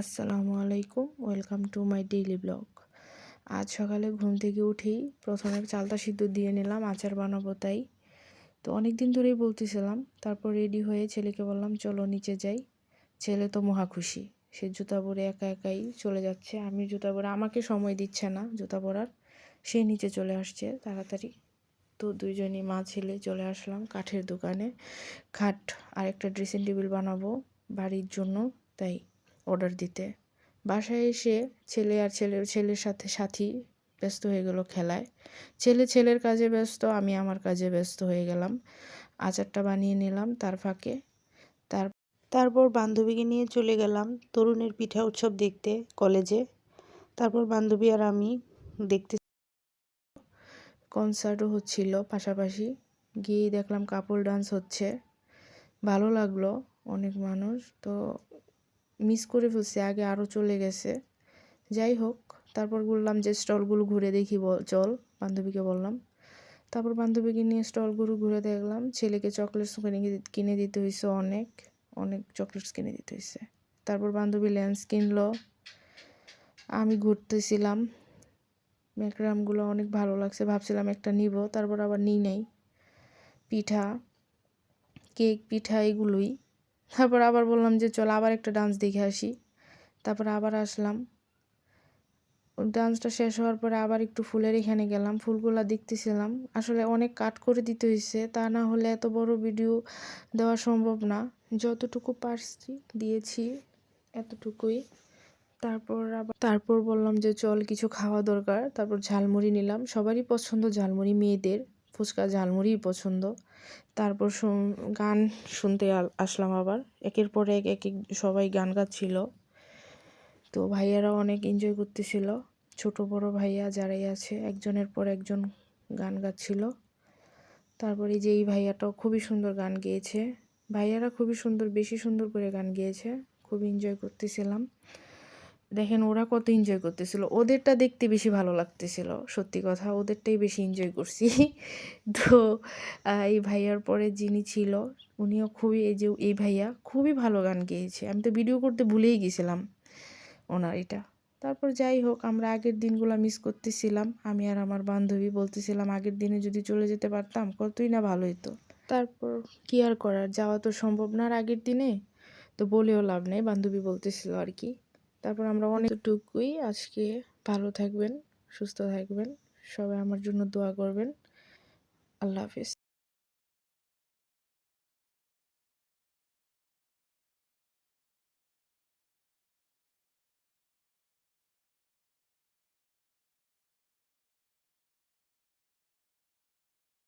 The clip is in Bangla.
আসসালামু আলাইকুম, welcome to my daily blog. আজ সকালে ঘুম থেকে উঠেই প্রথমে চালতা সিদ্ধ দিয়ে নিলাম, আচার বানাবো তাই। তো অনেক দিন ধরেই বলতেছিলাম। তারপর রেডি হয়ে ছেলেকে বললাম চলো নিচে যাই। ছেলে তো মহা খুশি, সে জুতা পরে একা একাই চলে যাচ্ছে। আমি জুতা পরে, আমাকে সময় দিচ্ছে না জুতা পরার, সে নিচে চলে আসছে তাড়াতাড়ি। তো দুইজনই মা ছেলে চলে আসলাম কাঠের দোকানে। খাট আর একটা ড্রেসিং টেবিল বানাবো বাড়ির জন্য, তাই অর্ডার দিতে। বাসায় এসে ছেলে আর ছেলের সাথে সাথী ব্যস্ত হয়ে গেল খেলায়। ছেলে ছেলের কাজে ব্যস্ত, আমি আমার কাজে ব্যস্ত হয়ে গেলাম। আচারটা বানিয়ে নিলাম তার ফাঁকে। তারপর বান্ধবীকে নিয়ে চলে গেলাম তরুণের পিঠা উৎসব দেখতে কলেজে। তারপর বান্ধবী আর আমি দেখতে, কনসার্টও হচ্ছিল পাশাপাশি। গিয়ে দেখলাম কাপল ডান্স হচ্ছে, ভালো লাগলো। অনেক মানুষ তো মিস করে ফেলছে, আগে আরও চলে গেছে। যাই হোক, তারপর বললাম যে স্টলগুলো ঘুরে দেখি, চল, বান্ধবীকে বললাম। তারপর বান্ধবীকে নিয়ে স্টলগুলো ঘুরে দেখলাম। ছেলেকে চকলেটস কিনে দিতে হয়েছে, অনেক অনেক চকলেটস কিনে দিতে হয়েছে। তারপর বান্ধবী লেন্স কিনলো, আমি ঘুরতেছিলাম। ম্যাকরামগুলো অনেক ভালো লাগছে, ভাবছিলাম একটা নিব, তারপর আবার নিই নাই। পিঠা, কেক, পিঠা এগুলোই। তারপর আবার বললাম যে চল আবার একটা ডান্স দেখে আসি। তারপর আবার আসলাম। ডান্সটা শেষ হওয়ার পরে আবার একটু ফুলের এখানে গেলাম, ফুলগুলা দেখতেছিলাম। আসলে অনেক কাট করে দিতে হয়েছে, তা না হলে এত বড় ভিডিও দেওয়া সম্ভব না। যতটুকু পারছি দিয়েছি, এতটুকুই। তারপর বললাম যে চল কিছু খাওয়া দরকার। তারপর ঝালমুড়ি নিলাম, সবারই পছন্দ ঝালমুড়ি, মেয়েদের ফুচকা ঝালমুড়িই পছন্দ। তারপর গান শুনতে আসলাম আবার। একের পর এক এক সবাই গান গাচ্ছিল। তো ভাইয়ারাও অনেক এনজয় করতেছিল, ছোট বড় ভাইয়া যারাই আছে একজনের পর একজন গান গাচ্ছিল। তারপরে যে এই ভাইয়াটাও খুবই সুন্দর গান গেয়েছে। ভাইয়ারা খুবই সুন্দর, বেশি সুন্দর করে গান গেয়েছে, খুব এনজয় করতেছিলাম। দেখেন ওরা কত এনজয় করতেছিল, ওদেরটা দেখতে বেশি ভালো লাগতেছিল। সত্যি কথা, ওদেরটাই বেশি এনজয় করছি। তো এই ভাইয়ার পরে যিনি ছিল উনিও খুবই, এই ভাইয়া খুবই ভালো গান গেয়েছে। আমি তো ভিডিও করতে ভুলেই গেছিলাম ওনার এটা। তারপর যাই হোক, আমরা আগের দিনগুলো মিস করতেছিলাম। আমি আর আমার বান্ধবী বলতেছিলাম আগের দিনে যদি চলে যেতে পারতাম কতই না ভালো হতো। তারপর কি আর করার, যাওয়া তো সম্ভব না আর আগের দিনে, তো বলেও লাভ নেই, বান্ধবী বলতেছিল আর কি। তারপর আমরা অনেকটুকুই আজকে। ভালো থাকবেন, সুস্থ থাকবেন, সবাই আমার জন্য দোয়া করবেন। আল্লাহ হাফিজ।